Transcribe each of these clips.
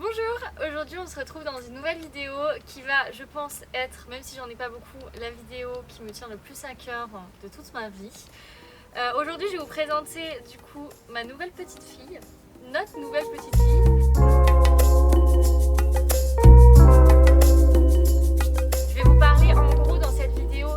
Bonjour, aujourd'hui on se retrouve dans une nouvelle vidéo qui va, je pense, être, même si j'en ai pas beaucoup, la vidéo qui me tient le plus à cœur de toute ma vie. Aujourd'hui je vais vous présenter du coup ma nouvelle petite fille, notre nouvelle petite fille. Je vais vous parler en gros dans cette vidéo,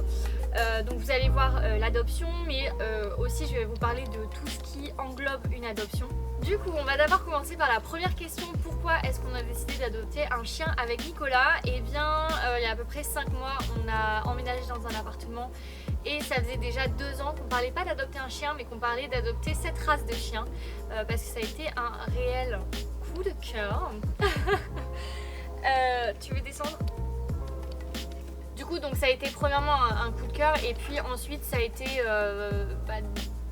donc vous allez voir l'adoption, mais aussi je vais vous parler de tout ce qui englobe une adoption. Du coup, on va d'abord commencer par la première question. Pourquoi est-ce qu'on a décidé d'adopter un chien avec Nicolas? Eh bien, il y a à peu près 5 mois, on a emménagé dans un appartement et ça faisait déjà 2 ans qu'on parlait pas d'adopter un chien, mais qu'on parlait d'adopter cette race de chien parce que ça a été un réel coup de cœur. Tu veux descendre? Du coup, donc ça a été premièrement un coup de cœur et puis ensuite ça a été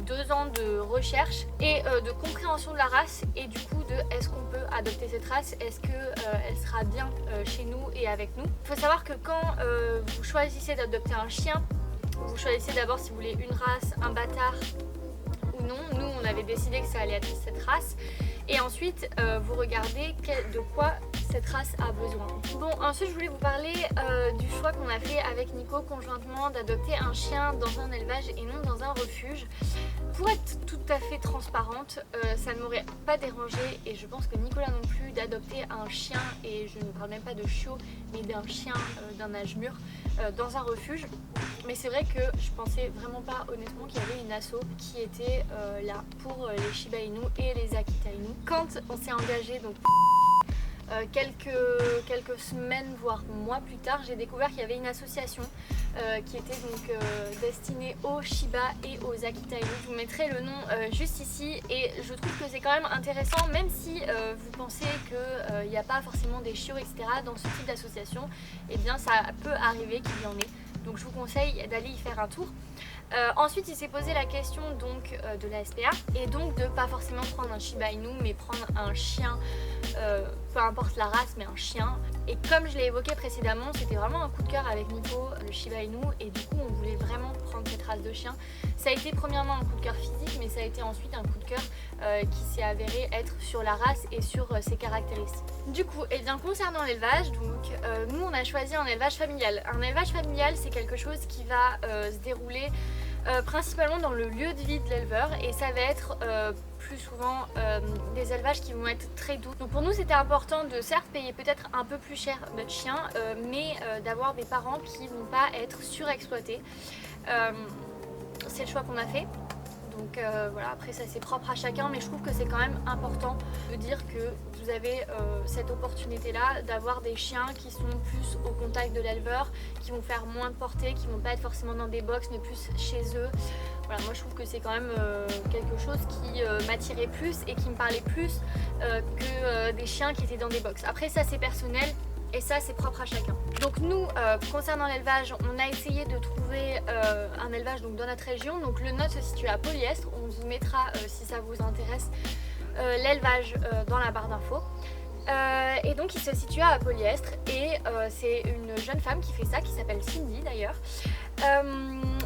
2 ans de recherche et de compréhension de la race et du coup de est-ce qu'on peut adopter cette race, est-ce qu'elle sera bien chez nous et avec nous. Il faut savoir que quand vous choisissez d'adopter un chien, vous choisissez d'abord si vous voulez une race, un bâtard ou non. Nous on avait décidé que ça allait être cette race et ensuite vous regardez de quoi cette race a besoin. Bon, ensuite je voulais vous parler du choix qu'on a fait avec Nico conjointement d'adopter un chien dans un élevage et non dans un refuge. Pour être tout à fait transparente, ça ne m'aurait pas dérangé et je pense que Nicolas non plus d'adopter un chien, et je ne parle même pas de chiot, mais d'un chien d'un âge mûr dans un refuge. Mais c'est vrai que je pensais vraiment pas honnêtement qu'il y avait une asso qui était là pour les Shiba Inu et les Akita Inu. Quand on s'est engagé, donc quelques semaines voire mois plus tard, j'ai découvert qu'il y avait une association qui était donc destinée aux Shiba et aux Akita Inu. Je vous mettrai le nom juste ici et je trouve que c'est quand même intéressant, même si vous pensez qu'il n'y a pas forcément des chiots etc. dans ce type d'association, et bien ça peut arriver qu'il y en ait. Donc je vous conseille d'aller y faire un tour. Ensuite il s'est posé la question donc de la SPA et donc de pas forcément prendre un Shiba Inu mais prendre un chien, peu importe la race mais un chien. Et comme je l'ai évoqué précédemment, c'était vraiment un coup de cœur avec Nico, le Shiba Inu, et du coup on voulait vraiment prendre cette race de chien. Ça a été premièrement un coup de cœur physique, mais ça a été ensuite un coup de cœur qui s'est avéré être sur la race et sur ses caractéristiques. Du coup, et bien concernant l'élevage, donc nous on a choisi un élevage familial. Un élevage familial c'est quelque chose qui va se dérouler principalement dans le lieu de vie de l'éleveur et ça va être plus souvent des élevages qui vont être très doux. Donc pour nous c'était important de certes payer peut-être un peu plus cher notre chien mais d'avoir des parents qui vont pas être surexploités. C'est le choix qu'on a fait. Donc voilà, après ça c'est propre à chacun, mais je trouve que c'est quand même important de dire que vous avez cette opportunité là d'avoir des chiens qui sont plus au contact de l'éleveur, qui vont faire moins de portée, qui vont pas être forcément dans des box mais plus chez eux. Voilà, moi je trouve que c'est quand même quelque chose qui m'attirait plus et qui me parlait plus que des chiens qui étaient dans des box. Après ça c'est personnel. Et ça c'est propre à chacun. Donc nous concernant l'élevage, on a essayé de trouver un élevage donc, dans notre région. Donc le nôtre se situe à Polyestre. On vous mettra si ça vous intéresse l'élevage dans la barre d'infos. Et donc il se situe à Polyestre et c'est une jeune femme qui fait ça, qui s'appelle Cindy d'ailleurs.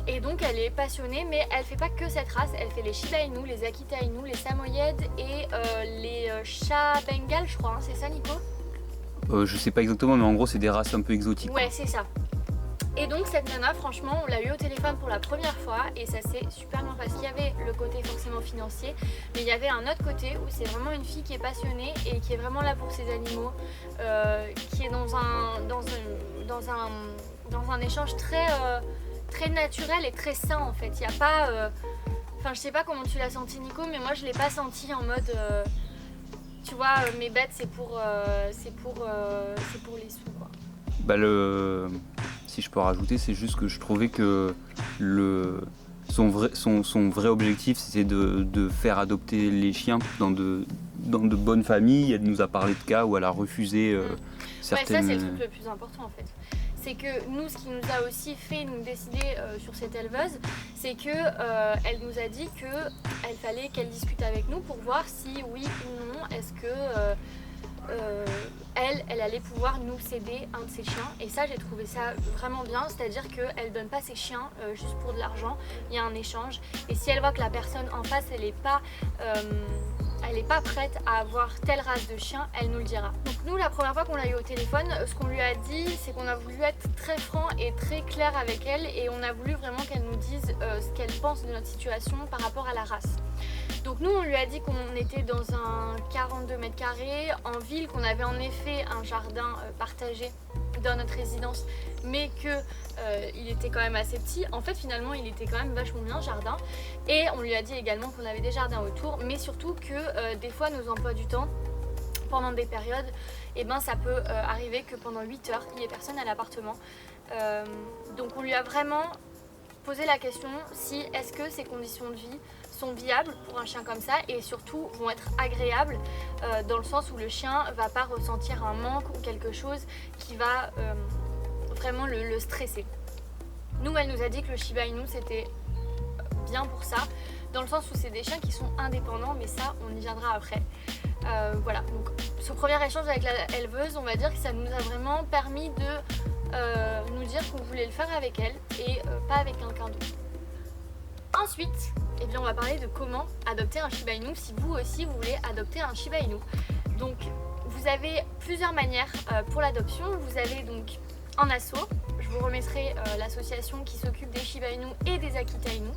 Et donc elle est passionnée, mais elle fait pas que cette race, elle fait les Shiba Inu, les Akita Inu, les Samoyèdes et les chats bengales je crois, hein, c'est ça Nico? Je sais pas exactement, mais en gros c'est des races un peu exotiques. Ouais, c'est ça. Et donc cette nana, franchement, on l'a eu au téléphone pour la première fois et ça s'est super bien passé. Il y avait le côté forcément financier, mais il y avait un autre côté où c'est vraiment une fille qui est passionnée et qui est vraiment là pour ses animaux, qui est dans un échange très naturel et très sain en fait. Il n'y a pas... Enfin, je sais pas comment tu l'as senti Nico, mais moi je l'ai pas senti en mode... Tu vois, mes bêtes c'est pour les sous quoi. Bah si je peux rajouter, c'est juste que je trouvais que son vrai objectif c'était de faire adopter les chiens dans de bonnes familles. Elle nous a parlé de cas où elle a refusé certaines... Ouais, ça c'est le truc le plus important en fait. C'est que nous, ce qui nous a aussi fait nous décider sur cette éleveuse, c'est que elle nous a dit qu'il fallait qu'elle discute avec nous pour voir si oui ou non est-ce que elle allait pouvoir nous céder un de ses chiens. Et ça j'ai trouvé ça vraiment bien, c'est-à-dire qu'elle donne pas ses chiens juste pour de l'argent, il y a un échange. Et si elle voit que la personne en face elle est pas elle n'est pas prête à avoir telle race de chien, elle nous le dira. Donc nous, la première fois qu'on l'a eu au téléphone, ce qu'on lui a dit, c'est qu'on a voulu être très franc et très clair avec elle et on a voulu vraiment qu'elle nous dise ce qu'elle pense de notre situation par rapport à la race. Donc nous, on lui a dit qu'on était dans un 42 mètres carrés en ville, qu'on avait en effet un jardin partagé dans notre résidence, mais qu'il était quand même assez petit. En fait, finalement, il était quand même vachement bien, ce jardin. Et on lui a dit également qu'on avait des jardins autour, mais surtout que des fois, nos emplois du temps, pendant des périodes, eh ben, ça peut arriver que pendant 8 heures, il n'y ait personne à l'appartement. Donc on lui a vraiment posé la question si est-ce que ces conditions de vie sont viables pour un chien comme ça et surtout vont être agréables dans le sens où le chien va pas ressentir un manque ou quelque chose qui va vraiment le stresser. Nous, elle nous a dit que le Shiba Inu c'était bien pour ça, dans le sens où c'est des chiens qui sont indépendants, mais ça on y viendra après. Voilà, donc ce premier échange avec la éleveuse, on va dire que ça nous a vraiment permis de nous dire qu'on voulait le faire avec elle et pas avec quelqu'un d'autre. Ensuite, eh bien, on va parler de comment adopter un Shiba Inu si vous aussi vous voulez adopter un Shiba Inu. Donc vous avez plusieurs manières pour l'adoption. Vous avez donc en asso, je vous remettrai l'association qui s'occupe des Shiba Inu et des Akita Inu.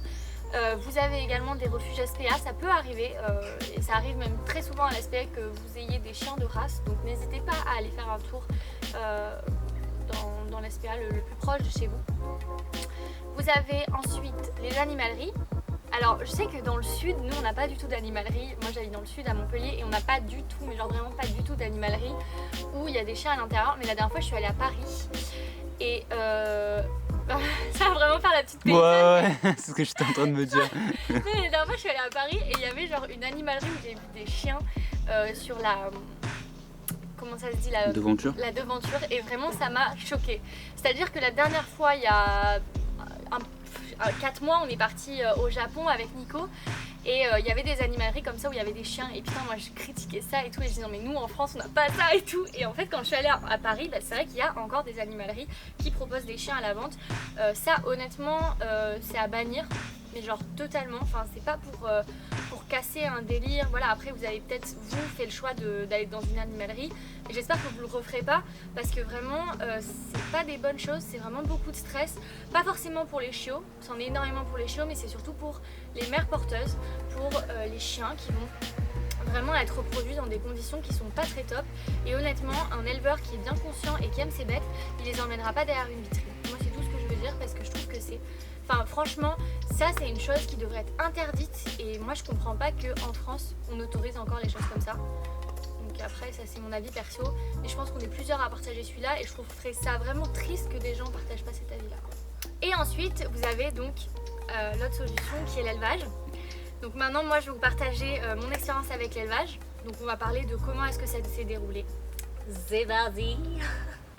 Vous avez également des refuges SPA, ça peut arriver et ça arrive même très souvent à l'SPA que vous ayez des chiens de race, donc n'hésitez pas à aller faire un tour dans l'SPA le plus proche de chez vous. Vous avez ensuite les animaleries. Alors je sais que dans le sud, nous on n'a pas du tout d'animalerie. Moi j'habite dans le sud à Montpellier et on n'a pas du tout, mais genre vraiment pas du tout d'animalerie où il y a des chiens à l'intérieur. Mais la dernière fois je suis allée à Paris et ça va vraiment faire la petite paysanne. Ouais, c'est ce que j'étais en train de me dire. La dernière fois je suis allée à Paris et il y avait genre une animalerie où j'ai vu des chiens sur la... Comment ça se dit la devanture. La devanture et vraiment ça m'a choquée. C'est-à-dire que la dernière fois il y a 4 mois on est parti au Japon avec Nico et il y avait des animaleries comme ça où il y avait des chiens et putain moi je critiquais ça et tout et je disais non mais nous en France on n'a pas ça et tout et en fait quand je suis allée à Paris bah, c'est vrai qu'il y a encore des animaleries qui proposent des chiens à la vente. Ça honnêtement c'est à bannir mais genre totalement, enfin c'est pas pour casser un délire, voilà après vous avez peut-être vous fait le choix d'aller dans une animalerie et j'espère que vous le referez pas parce que vraiment c'est pas des bonnes choses, c'est vraiment beaucoup de stress, pas forcément pour les chiots, c'en est énormément pour les chiots mais c'est surtout pour les mères porteuses, pour les chiens qui vont vraiment être reproduits dans des conditions qui sont pas très top et honnêtement un éleveur qui est bien conscient et qui aime ses bêtes, il les emmènera pas derrière une vitrine. Moi c'est tout ce que je veux dire parce que je trouve que c'est... Enfin franchement, ça c'est une chose qui devrait être interdite et moi je comprends pas qu'en France on autorise encore les choses comme ça. Donc après ça c'est mon avis perso, mais je pense qu'on est plusieurs à partager celui-là et je trouverais ça vraiment triste que des gens partagent pas cet avis-là. Et ensuite vous avez donc l'autre solution qui est l'élevage. Donc maintenant moi je vais vous partager mon expérience avec l'élevage. Donc on va parler de comment est-ce que ça s'est déroulé. C'est parti.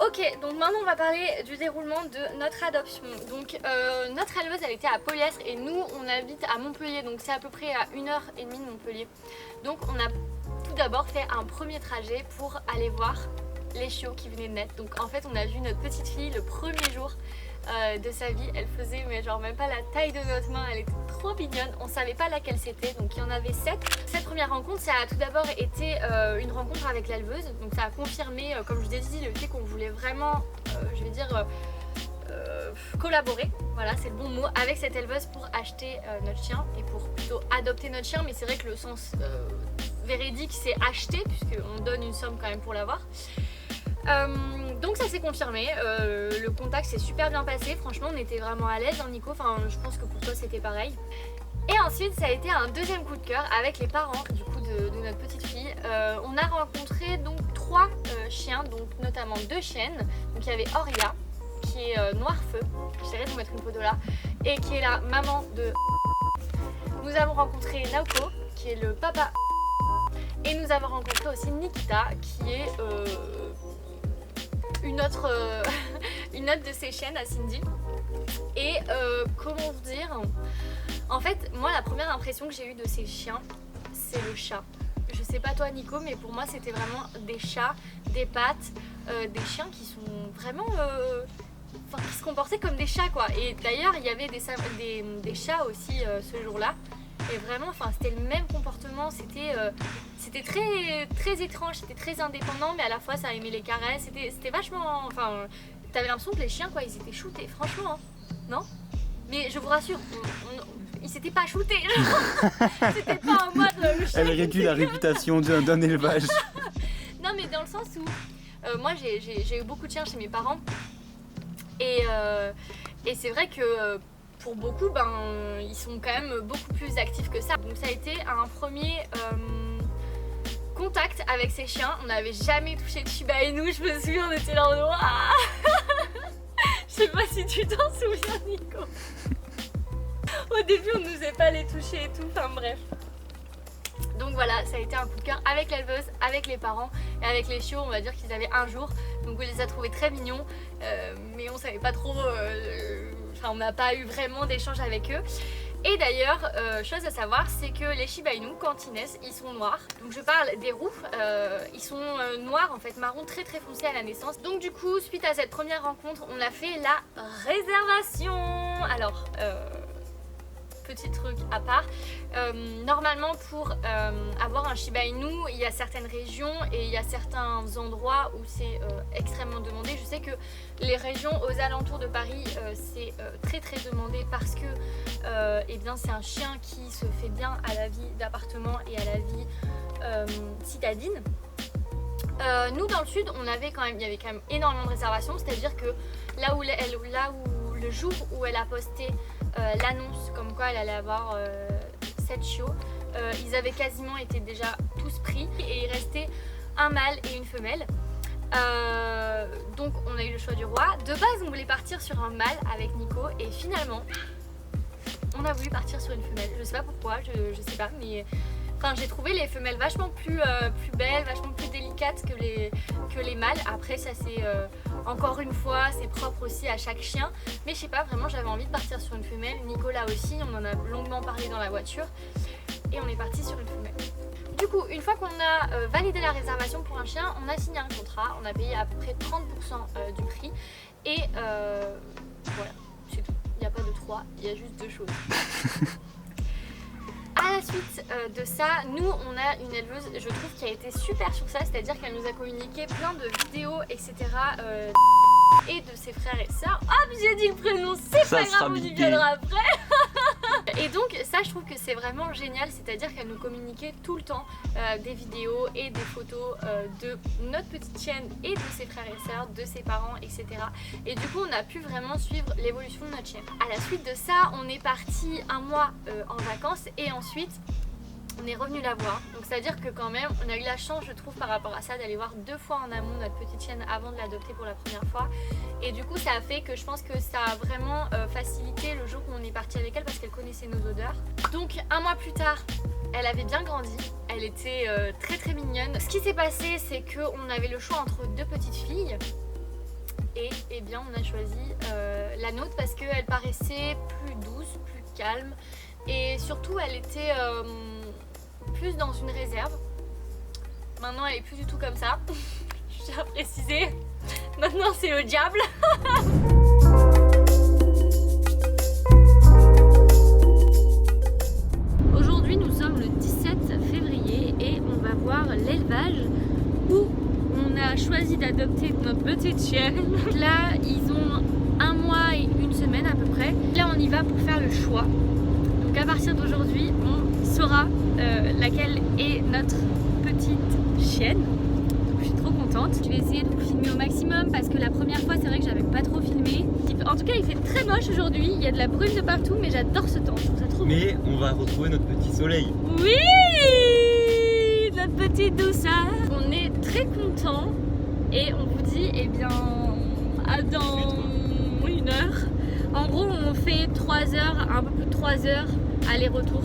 Ok, donc maintenant on va parler du déroulement de notre adoption. Donc notre éleveuse elle était à Polyestre et nous on habite à Montpellier, donc c'est à peu près à 1h30 de Montpellier. Donc on a tout d'abord fait un premier trajet pour aller voir les chiots qui venaient de naître. Donc en fait on a vu notre petite fille le premier jour de sa vie, elle faisait mais genre même pas la taille de notre main, elle était trop mignonne, on savait pas laquelle c'était, donc il y en avait 7. Cette première rencontre ça a tout d'abord été une rencontre avec l'éleveuse, donc ça a confirmé comme je vous ai dit le fait qu'on voulait vraiment je vais dire collaborer, voilà c'est le bon mot, avec cette éleveuse pour acheter notre chien et pour plutôt adopter notre chien, mais c'est vrai que le sens véridique c'est acheter puisqu'on donne une somme quand même pour l'avoir. Donc ça s'est confirmé, le contact s'est super bien passé, franchement on était vraiment à l'aise hein, Nico, enfin je pense que pour toi c'était pareil. Et ensuite ça a été un deuxième coup de cœur avec les parents du coup de notre petite fille. On a rencontré donc 3 chiens, donc notamment 2 chiennes, donc il y avait Auria qui est noir feu, j'essaierai de vous mettre une photo là, et qui est la maman de... Nous avons rencontré Naoko qui est le papa, et nous avons rencontré aussi Nikita qui est une autre de ses chiennes à Cindy. Et comment vous dire, en fait moi la première impression que j'ai eue de ces chiens c'est le chat. Je sais pas toi Nico, mais pour moi c'était vraiment des chats, des pattes, des chiens qui sont vraiment enfin, qui se comportaient comme des chats quoi. Et d'ailleurs il y avait des chats aussi ce jour là Et vraiment, enfin, c'était le même comportement, c'était très, très étrange, c'était très indépendant, mais à la fois ça aimait les caresses, c'était vachement, enfin, t'avais l'impression que les chiens, quoi, ils étaient shootés, franchement, hein, non? Mais je vous rassure, ils s'étaient pas shootés, c'était pas en mode le chien. Elle réduit la réputation d'un élevage. Non, mais dans le sens où moi j'ai eu beaucoup de chiens chez mes parents et c'est vrai que pour beaucoup, ben, ils sont quand même beaucoup plus actifs que ça. Donc ça a été un premier contact avec ces chiens. On n'avait jamais touché de Shiba Inu, je me souviens, on était là en noir. Je sais pas si tu t'en souviens, Nico. Au début, on n'osait pas les toucher et tout, enfin bref. Donc voilà, ça a été un coup de cœur avec l'éleveuse, avec les parents et avec les chiots. On va dire qu'ils avaient un jour, donc on les a trouvés très mignons, mais on savait pas trop, enfin on n'a pas eu vraiment d'échange avec eux. Et d'ailleurs, chose à savoir, c'est que les Shiba Inu, quand ils naissent, ils sont noirs. Donc je parle des roux, ils sont noirs en fait, marron très très foncé à la naissance. Donc du coup, suite à cette première rencontre, on a fait la réservation. Alors, petit truc à part, normalement pour avoir un Shiba Inu, il y a certaines régions et il y a certains endroits où c'est extrêmement demandé. Je sais que les régions aux alentours de Paris, c'est très très demandé parce que eh bien, c'est un chien qui se fait bien à la vie d'appartement et à la vie citadine. Nous dans le sud, il y avait quand même énormément de réservations, c'est-à-dire que là où le jour où elle a posté l'annonce comme quoi elle allait avoir 7 chiots, ils avaient quasiment été déjà tous pris et il restait un mâle et une femelle. Donc on a eu le choix du roi. De base on voulait partir sur un mâle avec Nico et finalement on a voulu partir sur une femelle. Je sais pas pourquoi, je sais pas, mais enfin, j'ai trouvé les femelles vachement plus belles, vachement plus délicates que les mâles. Après ça c'est encore une fois, c'est propre aussi à chaque chien. Mais je sais pas, vraiment j'avais envie de partir sur une femelle. Nicolas aussi, on en a longuement parlé dans la voiture. Et on est parti sur une femelle. Du coup, une fois qu'on a validé la réservation pour un chien, on a signé un contrat. On a payé à peu près 30% du prix. Et voilà, c'est tout. Il n'y a pas de 3, il y a juste 2 choses. À la suite de ça, nous on a une éleveuse, je trouve, qui a été super sur ça, c'est-à-dire qu'elle nous a communiqué plein de vidéos, etc. Et de ses frères et sœurs. Hop, j'ai dit le prénom, c'est pas grave, on y viendra après. Et donc ça, je trouve que c'est vraiment génial, c'est-à-dire qu'elle nous communiquait tout le temps des vidéos et des photos de notre petite chienne et de ses frères et sœurs, de ses parents, etc. Et du coup, on a pu vraiment suivre l'évolution de notre chienne. À la suite de ça, on est parti un mois en vacances et ensuite on est revenu la voir. Donc c'est à dire que quand même on a eu la chance, je trouve, par rapport à ça, d'aller voir 2 fois en amont notre petite chienne avant de l'adopter pour la première fois. Et du coup ça a fait que je pense que ça a vraiment facilité le jour où on est parti avec elle parce qu'elle connaissait nos odeurs. Donc un mois plus tard, elle avait bien grandi, elle était très très mignonne. Ce qui s'est passé, c'est qu'on avait le choix entre 2 petites filles. Et eh bien on a choisi la nôtre parce qu'elle paraissait plus douce, plus calme. Et surtout elle était plus dans une réserve. Maintenant elle est plus du tout comme ça. Je tiens à préciser. Maintenant c'est le diable. Aujourd'hui nous sommes le 17 février et on va voir l'élevage où on a choisi d'adopter notre petite chienne. Là ils ont 1 mois et 1 semaine à peu près. Là on y va pour faire le choix. Donc à partir d'aujourd'hui on saura laquelle est notre petite chienne. Donc je suis trop contente. Je vais essayer de vous filmer au maximum parce que la première fois c'est vrai que j'avais pas trop filmé. En tout cas il fait très moche aujourd'hui, il y a de la brume de partout mais j'adore ce temps, je trouve ça trop beau. Mais on va retrouver notre petit soleil. Oui, notre petite douceur. On est très contents et on vous dit eh bien à dans 1 heure. En gros on fait 3 heures, un peu plus de 3 heures aller-retour.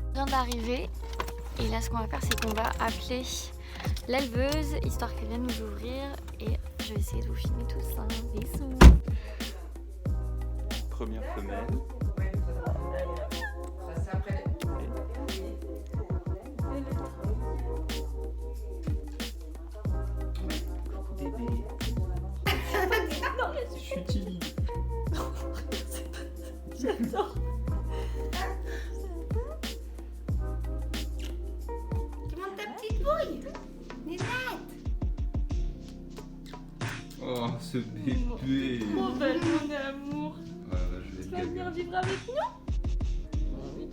On vient d'arriver et là ce qu'on va faire c'est qu'on va appeler l'éleveuse histoire qu'elle vienne nous ouvrir et je vais essayer de vous filmer tout ça. Bisous. Première femelle. Je suis timide. J'adore. Tu montes ta petite bouille. Nénette. Oh, ce bébé. Trop belle, mon amour. Voilà, je vais Tu te vas venir gaver. vivre avec nous?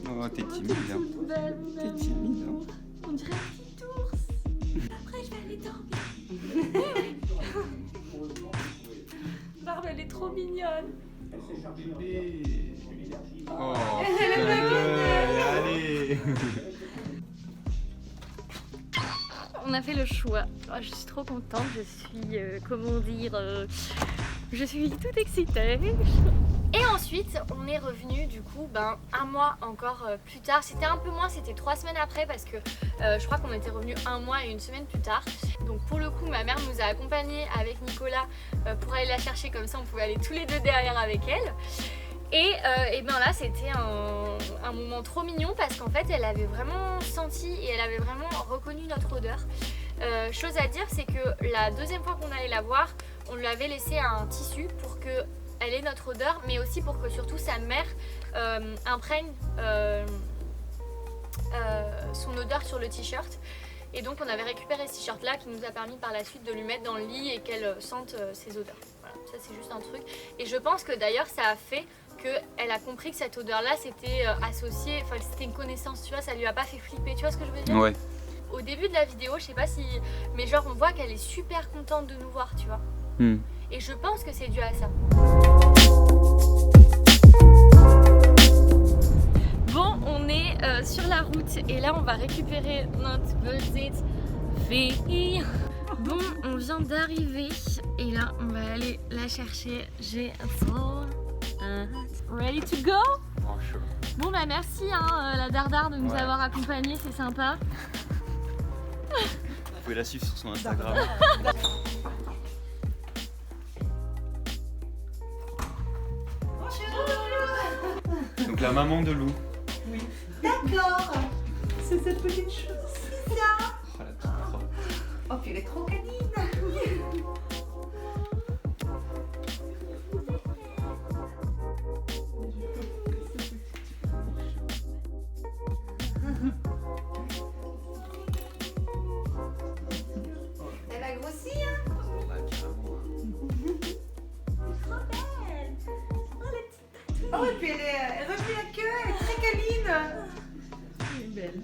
Oh, t'es Oh, timide, hein. toute belle, mon T'es amour. timide, hein. On dirait un petit ours. Après, je vais aller dormir. Barbe, elle est trop mignonne. Bébé. Oh, Elle est putain, allez. On a fait le choix. Oh, je suis trop contente, je suis, je suis toute excitée. Et ensuite, on est revenu du coup un mois encore plus tard. C'était un peu moins, c'était 3 semaines après parce que je crois qu'on était revenu 1 mois et 1 semaine plus tard. Donc pour le coup, ma mère nous a accompagnés avec Nicolas pour aller la chercher, comme ça on pouvait aller tous les deux derrière avec elle. Et là c'était un moment trop mignon parce qu'en fait elle avait vraiment senti et elle avait vraiment reconnu notre odeur. Chose à dire, c'est que la deuxième fois qu'on allait la voir, on lui avait laissé un tissu pour que elle ait notre odeur, mais aussi pour que surtout sa mère imprègne son odeur sur le t-shirt. Et donc on avait récupéré ce t-shirt là qui nous a permis par la suite de lui mettre dans le lit et qu'elle sente ses odeurs. Voilà, ça c'est juste un truc. Et je pense que d'ailleurs ça a fait qu'elle a compris que cette odeur là c'était associé, enfin c'était une connaissance, tu vois, ça lui a pas fait flipper, tu vois ce que je veux dire? Ouais. Au début de la vidéo, je sais pas si, mais genre on voit qu'elle est super contente de nous voir, tu vois. Et je pense que c'est dû à ça. Bon, on est sur la route et là on va récupérer notre petite fille. Bon, on vient d'arriver et là on va aller la chercher. J'ai trop hâte. Ready to go? Oh, chaud. Bon bah merci la Dardar de nous Ouais. avoir accompagnés, c'est sympa. Vous pouvez la suivre sur son Instagram. Donc la maman de Lou. D'accord. C'est cette petite chose. C'est ça. Oh, la petite robe. Oh, puis elle est trop canine. Elle a grossi, hein? Bah, carrément. Trop belle. Oh, la petite tatouille. Oh, et puis elle remue la queue, elle est très câline. Elle est belle.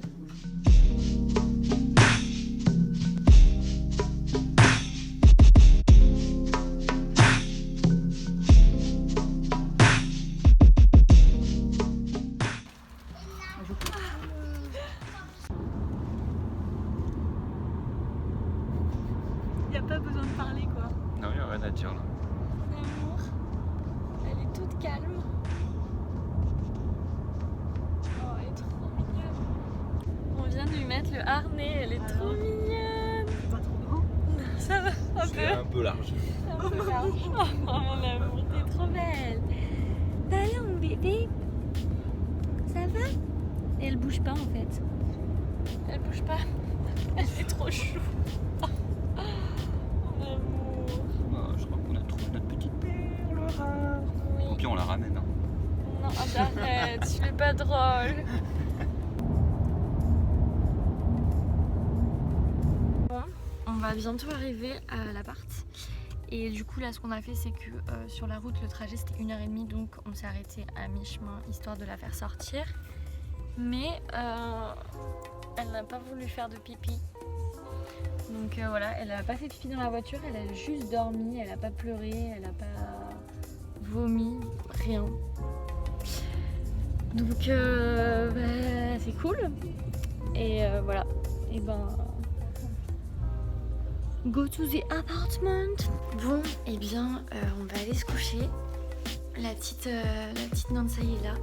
Y a pas besoin de parler quoi. Non, il n'y a rien à dire là. Mon amour, elle est toute calme. Oh, elle est trop mignonne. On vient de lui mettre le harnais, elle est trop mignonne. C'est pas trop grand. Ça va un peu, un peu large. un peu large. Oh mon amour, t'es trop belle. Bah alors mon bébé, ça va? Et elle bouge pas en fait. Elle bouge pas. Elle fait trop chou. Oh, mon amour. Oh, je crois qu'on a trouvé notre petite perle rare. Oui. Au pire, on la ramène. Hein. Non, arrête, tu fais pas drôle. Bon, on va bientôt arriver à l'appart. Et du coup, là, ce qu'on a fait, c'est que sur la route, le trajet c'était 1h30, donc on s'est arrêté à mi-chemin histoire de la faire sortir. Mais elle n'a pas voulu faire de pipi. Donc voilà, elle a pas fait pipi dans la voiture, elle a juste dormi, elle a pas pleuré, elle a pas vomi, rien. Donc c'est cool. Et voilà. Et go to the apartment. Bon, et bien on va aller se coucher. La petite Nansa est là.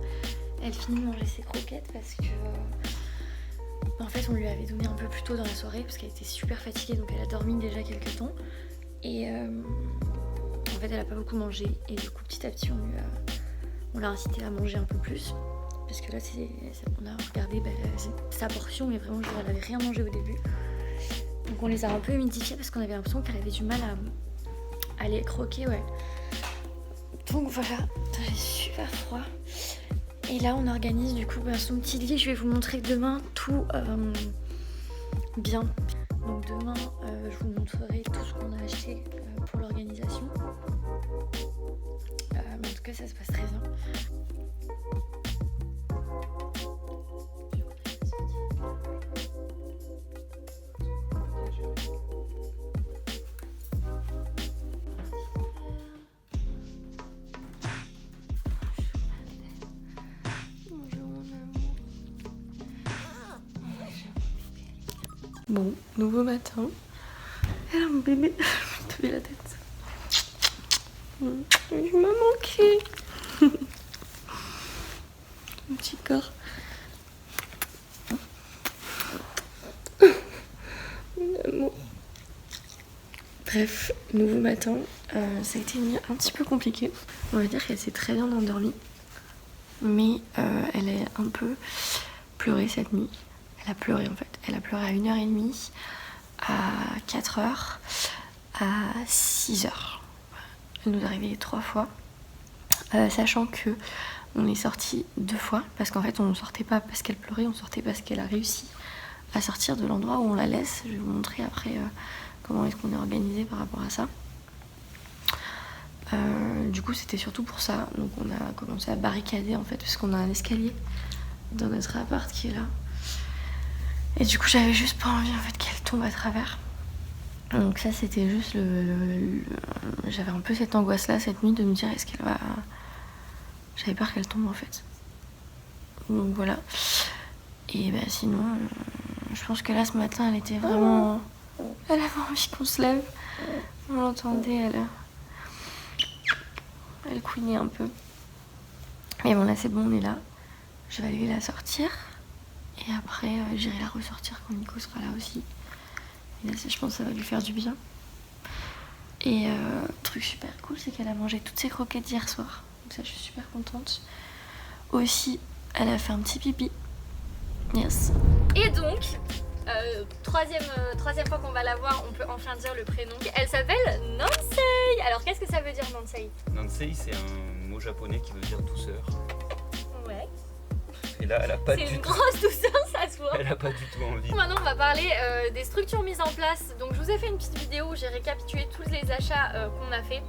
Elle finit de manger ses croquettes parce que en fait on lui avait donné un peu plus tôt dans la soirée parce qu'elle était super fatiguée, donc elle a dormi déjà quelques temps. Et en fait elle a pas beaucoup mangé et du coup petit à petit on l'a incité à manger un peu plus. Parce que là on a regardé sa portion mais vraiment elle avait rien mangé au début. Donc on les a un peu humidifiés parce qu'on avait l'impression qu'elle avait du mal à les croquer, ouais. Donc voilà, j'ai super froid. Et là on organise du coup son petit lit. Je vais vous montrer demain tout bien. Donc demain je vous montrerai tout ce qu'on a acheté pour l'organisation. Mais en tout cas ça se passe très bien. Bon, nouveau matin. Et là, mon bébé, je vais te lever la tête. Il m'a manqué. Mon petit corps. Mon amour. Bref, nouveau matin. Ça a été une nuit un petit peu compliquée. On va dire qu'elle s'est très bien endormie. Mais elle a un peu pleuré cette nuit. Elle a pleuré en fait. Elle a pleuré à 1h30, à 4h, à 6h. Elle nous est réveillée 3 fois. Sachant que on est sorti 2 fois. Parce qu'en fait on ne sortait pas parce qu'elle pleurait, on sortait parce qu'elle a réussi à sortir de l'endroit où on la laisse. Je vais vous montrer après comment est-ce qu'on est organisé par rapport à ça. Du coup c'était surtout pour ça. Donc on a commencé à barricader en fait parce qu'on a un escalier dans notre appart qui est là. Et du coup j'avais juste pas envie en fait qu'elle tombe à travers. Donc ça c'était juste j'avais un peu cette angoisse là cette nuit de me dire est-ce qu'elle va... J'avais peur qu'elle tombe en fait. Donc voilà. Et bah sinon je pense que là ce matin elle était vraiment... Elle avait envie qu'on se lève. On l'entendait, elle couinait un peu. Mais bon là c'est bon, on est là. Je vais aller la sortir. Et après, j'irai la ressortir quand Nico sera là aussi. Et là, je pense que ça va lui faire du bien. Et truc super cool, c'est qu'elle a mangé toutes ses croquettes hier soir. Donc ça, je suis super contente. Aussi, elle a fait un petit pipi. Yes. Et donc, troisième fois qu'on va la voir, on peut enfin dire le prénom. Elle s'appelle Nansei. Alors, qu'est-ce que ça veut dire Nansei? Nansei, c'est un mot japonais qui veut dire douceur. Ouais. Et là, elle a pas du tout. C'est une grosse douceur, ça se voit. Elle a pas du tout envie. Maintenant, on va parler des structures mises en place. Donc, je vous ai fait une petite vidéo où j'ai récapitulé tous les achats qu'on a fait.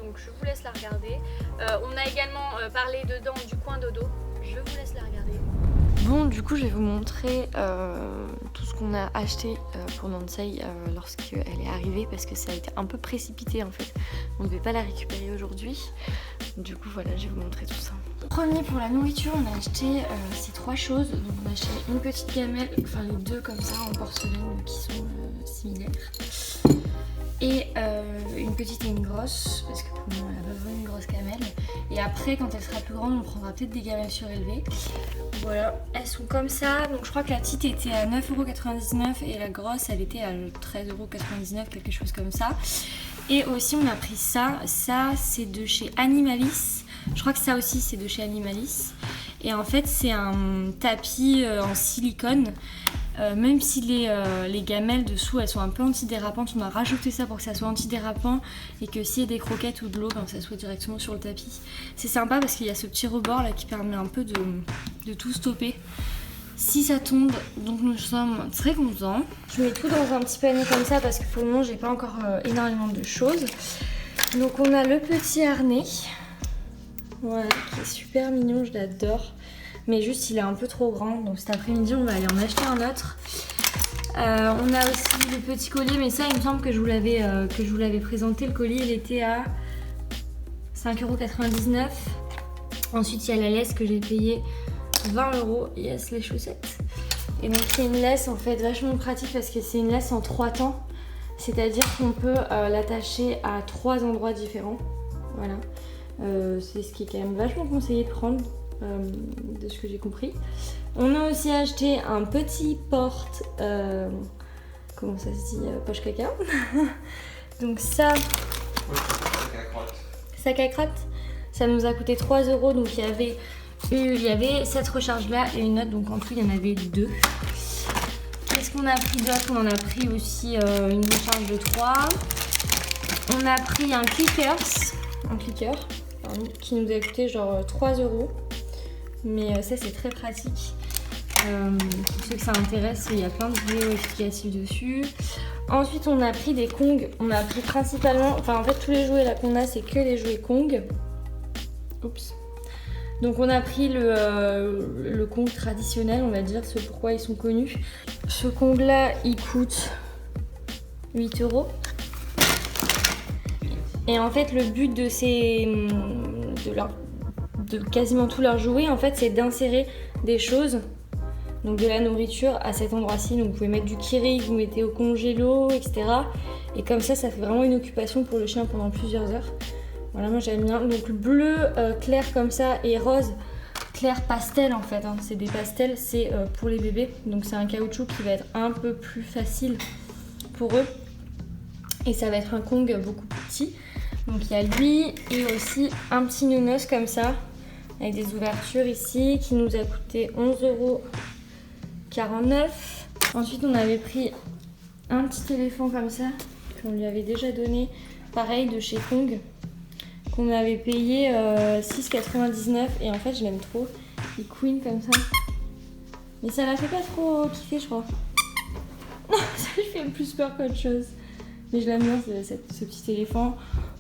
Donc, je vous laisse la regarder. On a également parlé dedans du coin dodo. Je vous laisse la regarder. Bon, du coup, je vais vous montrer tout ce qu'on a acheté pour Nansei lorsqu'elle est arrivée parce que ça a été un peu précipité en fait. On ne devait pas la récupérer aujourd'hui. Du coup, voilà, je vais vous montrer tout ça. Premier, pour la nourriture, on a acheté ces 3 choses. Donc, on a acheté une petite gamelle, enfin les 2 comme ça en porcelaine qui sont similaires. Et une petite et une grosse, parce que pour moi elle a pas besoin d'une grosse gamelle. Et après quand elle sera plus grande on prendra peut-être des gamelles surélevées. Voilà, elles sont comme ça. Donc je crois que la petite était à 9,99€ et la grosse elle était à 13,99€, quelque chose comme ça. Et aussi on a pris ça, c'est de chez Animalis. Je crois que ça aussi c'est de chez Animalis. Et en fait c'est un tapis en silicone. Même si les gamelles dessous elles sont un peu antidérapantes, on a rajouté ça pour que ça soit antidérapant et que s'il y a des croquettes ou de l'eau, ben, ça soit directement sur le tapis. C'est sympa parce qu'il y a ce petit rebord là qui permet un peu de tout stopper si ça tombe, donc nous sommes très contents. Je mets tout dans un petit panier comme ça parce que pour le moment j'ai pas encore énormément de choses. Donc on a le petit harnais, voilà, qui est super mignon, je l'adore. Mais juste il est un peu trop grand, donc cet après-midi on va aller en acheter un autre. On a aussi le petit collier, mais ça il me semble que je vous l'avais présenté. Le collier il était à 5,99€. Ensuite il y a la laisse que j'ai payé 20€. Yes, les chaussettes. Et donc c'est une laisse en fait vachement pratique parce que c'est une laisse en 3 temps. C'est-à-dire qu'on peut l'attacher à 3 endroits différents. Voilà. C'est ce qui est quand même vachement conseillé de prendre. De ce que j'ai compris. On a aussi acheté un petit porte comment ça se dit, poche caca. Donc ça, sac à crotte, ça nous a coûté 3€. Donc il y avait cette recharge là et une autre, donc en tout il y en avait 2. Qu'est-ce qu'on a pris d'autre? On en a pris aussi une recharge de 3. On a pris un clicker, pardon, qui nous a coûté genre 3€. mais ça c'est très pratique. Pour ceux que ça intéresse, il y a plein de vidéos explicatives dessus. Ensuite on a pris des Kong, on a pris principalement, enfin en fait tous les jouets là qu'on a c'est que les jouets Kong. Oups. Donc on a pris le Kong traditionnel, on va dire, ce pourquoi ils sont connus. Ce Kong là il coûte 8 €. Et en fait le but de quasiment tous leurs jouets en fait c'est d'insérer des choses, donc de la nourriture à cet endroit-ci. Donc vous pouvez mettre du Keurig, vous mettez au congélo, etc. Et comme ça fait vraiment une occupation pour le chien pendant plusieurs heures. Voilà, moi j'aime bien. Donc bleu clair comme ça et rose clair pastel en fait, hein. C'est des pastels, c'est pour les bébés. Donc c'est un caoutchouc qui va être un peu plus facile pour eux. Et ça va être un Kong beaucoup plus petit. Donc il y a lui et aussi un petit nounos comme ça, avec des ouvertures ici, qui nous a coûté 11,49 €. Ensuite on avait pris un petit éléphant comme ça, qu'on lui avait déjà donné, pareil de chez Kong, qu'on avait payé 6,99 €. Et en fait je l'aime trop, il couine comme ça. Mais ça la fait pas trop kiffer je crois. Ça lui fait plus peur qu'autre chose. Mais je l'aime bien ce petit éléphant.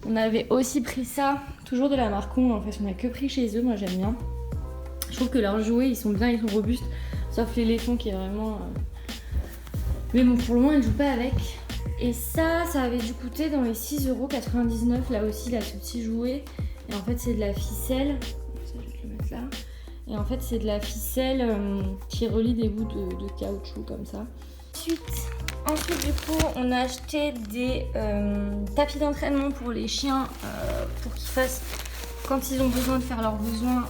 On avait aussi pris ça, toujours de la marque Kong, en fait on a que pris chez eux, moi j'aime bien. Je trouve que leurs jouets ils sont bien, ils sont robustes, sauf l'éléphant qui est vraiment... Mais bon pour le moment elle joue pas avec. Et ça avait dû coûter dans les 6,99 € là aussi, là ce petit jouet. Et en fait c'est de la ficelle, ça je vais te le mettre là. Et en fait c'est de la ficelle qui relie des bouts de caoutchouc comme ça. Ensuite du coup on a acheté des tapis d'entraînement pour les chiens pour qu'ils fassent quand ils ont besoin de faire leurs besoins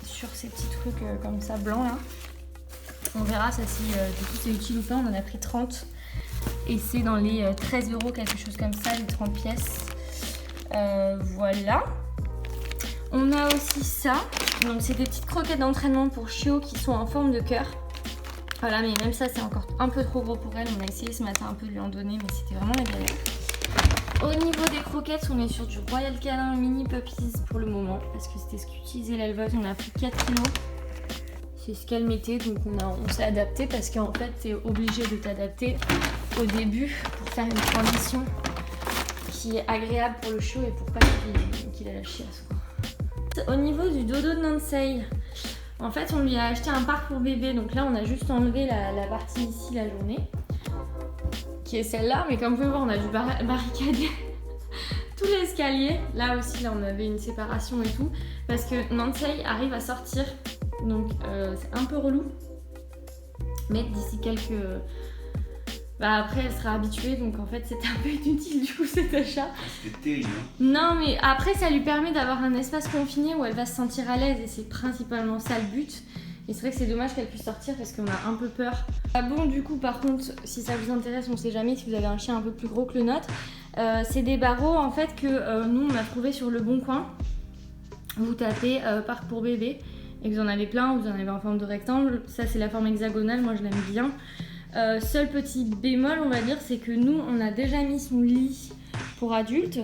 sur ces petits trucs comme ça blancs là. On verra ça si du coup c'est utile ou pas. On en a pris 30 et c'est dans les 13 € quelque chose comme ça, les 30 pièces. Voilà. On a aussi ça, donc c'est des petites croquettes d'entraînement pour chiots qui sont en forme de cœur. Voilà, mais même ça c'est encore un peu trop gros pour elle. On a essayé ce matin un peu de lui en donner, mais c'était vraiment la galère. Au niveau des croquettes, on est sur du Royal Canin Mini Puppies pour le moment, parce que c'était ce qu'utilisait l'élevage. On a pris 4 kg. C'est ce qu'elle mettait, donc on s'est adapté parce qu'en fait t'es obligé de t'adapter au début pour faire une transition qui est agréable pour le chiot et pour pas qu'il ait la chiasse. Au niveau du dodo de Nansei, en fait on lui a acheté un parc pour bébé, donc là on a juste enlevé la partie ici, la journée, qui est celle-là, mais comme vous pouvez voir on a dû barricader tout l'escalier. Là aussi là on avait une séparation et tout, parce que Nansei arrive à sortir, donc c'est un peu relou, mais d'ici quelques... après elle sera habituée, donc en fait c'était un peu inutile du coup cet achat. C'était terrible. Non mais après ça lui permet d'avoir un espace confiné où elle va se sentir à l'aise et c'est principalement ça le but. Et c'est vrai que c'est dommage qu'elle puisse sortir parce qu'on a un peu peur. Bon du coup par contre si ça vous intéresse, on sait jamais si vous avez un chien un peu plus gros que le nôtre. C'est des barreaux en fait que nous on a trouvé sur Le Bon Coin. Vous tapez parc pour bébé et vous en avez plein, vous en avez en forme de rectangle. Ça c'est la forme hexagonale, moi je l'aime bien. Seul petit bémol on va dire, c'est que nous on a déjà mis son lit pour adultes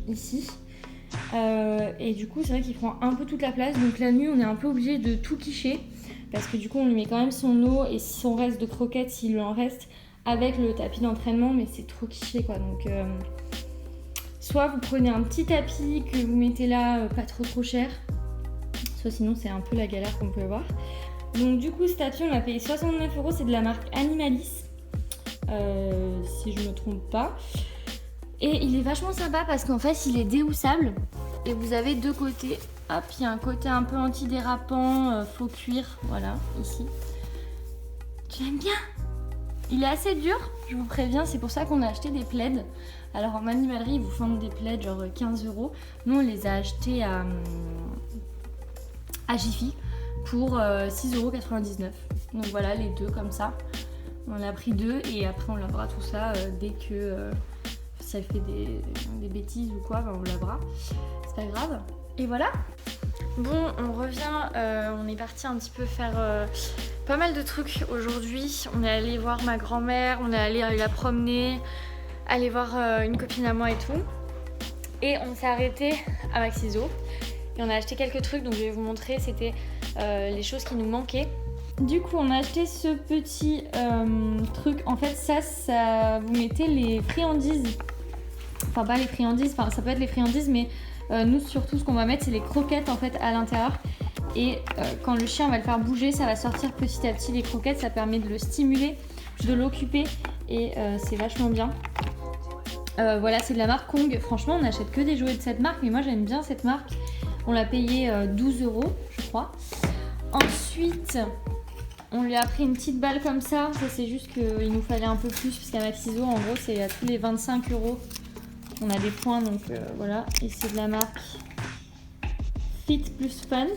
ici et du coup c'est vrai qu'il prend un peu toute la place, donc la nuit on est un peu obligé de tout quicher parce que du coup on lui met quand même son eau et son reste de croquettes s'il lui en reste avec le tapis d'entraînement, mais c'est trop quiché quoi. Donc soit vous prenez un petit tapis que vous mettez là pas trop cher, soit sinon c'est un peu la galère qu'on peut voir. Donc du coup ce tapis on l'a payé 69 €, c'est de la marque Animalis, si je me trompe pas. Et il est vachement sympa parce qu'en fait il est déhoussable et vous avez deux côtés. Hop, il y a un côté un peu antidérapant, faux cuir, voilà, ici. Tu l'aimes bien? Il est assez dur, je vous préviens, c'est pour ça qu'on a acheté des plaids. Alors en animalerie ils vous vendent des plaids genre 15 €. Nous on les a achetés à Jiffy pour 6,99 €. Donc voilà les deux comme ça. On a pris deux et après on lavera tout ça dès que ça fait des bêtises ou quoi, ben on lavera. C'est pas grave. Et voilà. Bon, on revient, on est parti un petit peu faire pas mal de trucs aujourd'hui. On est allé voir ma grand-mère, on est allé la promener, aller voir une copine à moi et tout. Et on s'est arrêté à Maxiso. Et on a acheté quelques trucs, donc je vais vous montrer. C'était les choses qui nous manquaient. Du coup, on a acheté ce petit truc. En fait, ça vous mettez les friandises. Enfin, pas les friandises, enfin, ça peut être les friandises, mais nous, surtout, ce qu'on va mettre, c'est les croquettes en fait à l'intérieur. Et quand le chien va le faire bouger, ça va sortir petit à petit les croquettes. Ça permet de le stimuler, de l'occuper et c'est vachement bien. Voilà, c'est de la marque Kong. Franchement, on n'achète que des jouets de cette marque, mais moi j'aime bien cette marque. On l'a payé 12 €, je crois. Ensuite, on lui a pris une petite balle comme ça. Ça, c'est juste qu'il nous fallait un peu plus, puisqu'à Maxiso, en gros, c'est à tous les 25 €. On a des points, donc voilà. Et c'est de la marque Fit Plus Fun.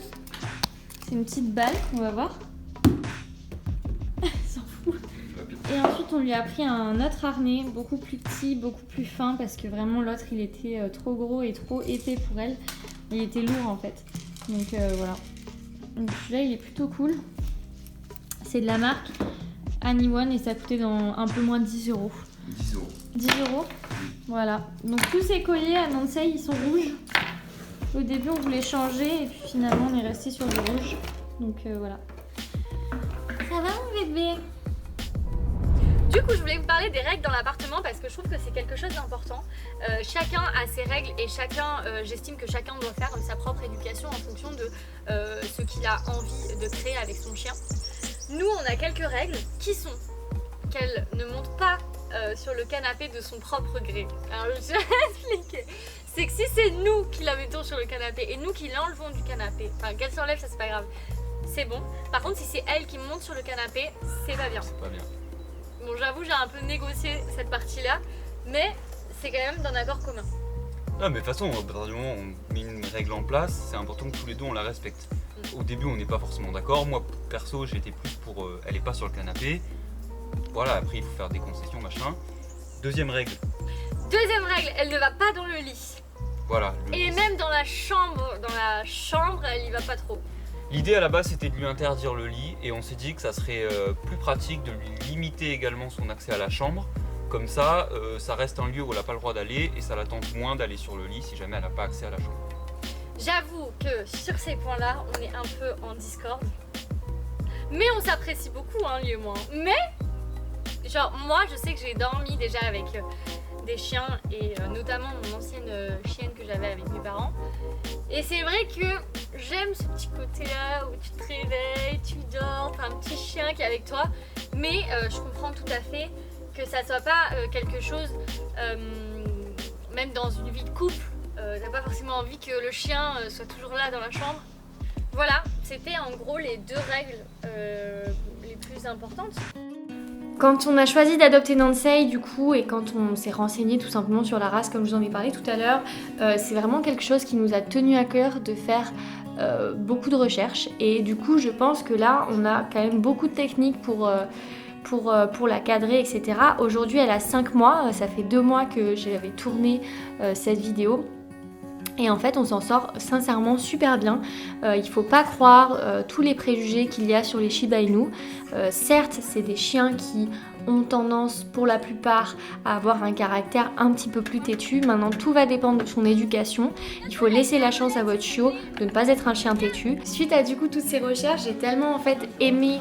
C'est une petite balle, on va voir. S'en fout. Et ensuite, on lui a pris un autre harnais, beaucoup plus petit, beaucoup plus fin, parce que vraiment l'autre, il était trop gros et trop épais pour elle. Il était lourd en fait. Donc voilà. Donc celui-là, il est plutôt cool. C'est de la marque Anyone et ça coûtait dans un peu moins de 10 €. 10 €. 10 €. Voilà. Donc tous ces colliers à Nansei, ils sont rouges. Au début, on voulait changer et puis finalement, on est resté sur du rouge. Donc voilà. Ça va mon bébé? Du coup, je voulais vous parler des règles dans l'appartement parce que je trouve que c'est quelque chose d'important. Chacun a ses règles et j'estime que chacun doit faire sa propre éducation en fonction de ce qu'il a envie de créer avec son chien. Nous, on a quelques règles qui sont qu'elle ne monte pas sur le canapé de son propre gré. Alors, je vais expliquer. C'est que si c'est nous qui la mettons sur le canapé et nous qui l'enlevons du canapé, enfin qu'elle s'enlève, ça c'est pas grave, c'est bon. Par contre, si c'est elle qui monte sur le canapé, c'est pas bien. C'est pas bien. Bon, j'avoue, j'ai un peu négocié cette partie-là, mais c'est quand même d'un accord commun. Non, mais de toute façon, à partir du moment où on met une règle en place, c'est important que tous les deux on la respecte. Au début, on n'est pas forcément d'accord. Moi, perso, j'étais plus pour elle est pas sur le canapé. Voilà, après, il faut faire des concessions, machin. Deuxième règle. Deuxième règle, elle ne va pas dans le lit. Voilà. Et même dans la chambre, elle y va pas trop. L'idée à la base, c'était de lui interdire le lit et on s'est dit que ça serait plus pratique de lui limiter également son accès à la chambre. Comme ça, ça reste un lieu où elle n'a pas le droit d'aller et ça la tente moins d'aller sur le lit si jamais elle n'a pas accès à la chambre. J'avoue que sur ces points-là, on est un peu en discorde. Mais on s'apprécie beaucoup, hein, lui et moi. Mais, genre, moi, je sais que j'ai dormi déjà avec des chiens et notamment mon ancienne chienne que j'avais avec mes parents. Et c'est vrai que j'aime ce petit côté-là où tu te réveilles, tu dors, t'as un petit chien qui est avec toi. Mais je comprends tout à fait que ça soit pas quelque chose, même dans une vie de couple, t'as pas forcément envie que le chien soit toujours là dans la chambre. Voilà, c'était en gros les deux règles les plus importantes. Quand on a choisi d'adopter Nansei du coup et quand on s'est renseigné tout simplement sur la race comme je vous en ai parlé tout à l'heure, c'est vraiment quelque chose qui nous a tenu à cœur de faire beaucoup de recherches et du coup je pense que là on a quand même beaucoup de techniques pour la cadrer, etc. Aujourd'hui elle a 5 mois, ça fait 2 mois que j'avais tourné cette vidéo. Et en fait on s'en sort sincèrement super bien. Il faut pas croire tous les préjugés qu'il y a sur les Shiba Inu. Certes c'est des chiens qui ont tendance pour la plupart à avoir un caractère un petit peu plus têtu. Maintenant tout va dépendre de son éducation. Il faut laisser la chance à votre chiot de ne pas être un chien têtu. Suite à du coup toutes ces recherches, j'ai tellement en fait aimé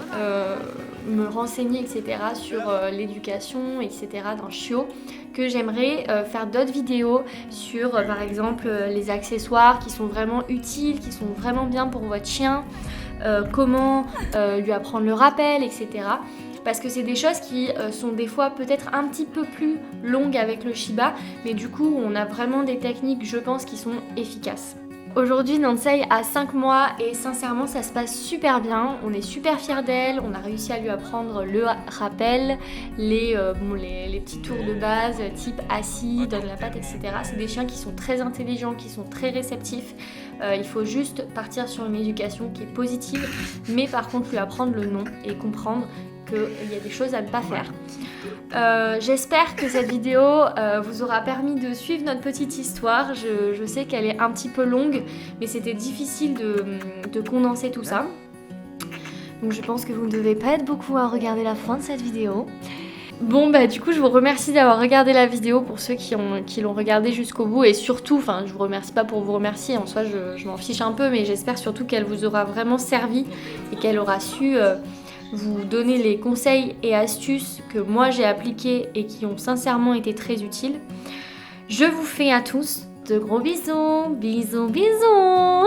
me renseigner etc. sur l'éducation etc. d'un chiot que j'aimerais faire d'autres vidéos sur par exemple les accessoires qui sont vraiment utiles, qui sont vraiment bien pour votre chien, comment lui apprendre le rappel etc. Parce que c'est des choses qui sont des fois peut-être un petit peu plus longues avec le Shiba, mais du coup on a vraiment des techniques je pense qui sont efficaces. Aujourd'hui Nansei a 5 mois et sincèrement ça se passe super bien, on est super fiers d'elle, on a réussi à lui apprendre le rappel, les petits tours de base type assis, donne la patte etc. C'est des chiens qui sont très intelligents, qui sont très réceptifs, il faut juste partir sur une éducation qui est positive mais par contre lui apprendre le nom et comprendre qu'il y a des choses à ne pas faire. J'espère que cette vidéo vous aura permis de suivre notre petite histoire. Je sais qu'elle est un petit peu longue, mais c'était difficile de condenser tout ça. Donc je pense que vous ne devez pas être beaucoup à regarder la fin de cette vidéo. Bon bah du coup je vous remercie d'avoir regardé la vidéo pour ceux qui l'ont regardé jusqu'au bout et surtout, enfin je vous remercie pas pour vous remercier, en soi je m'en fiche un peu, mais j'espère surtout qu'elle vous aura vraiment servi et qu'elle aura su vous donner les conseils et astuces que moi j'ai appliqués et qui ont sincèrement été très utiles. Je vous fais à tous de gros bisous, bisous bisous.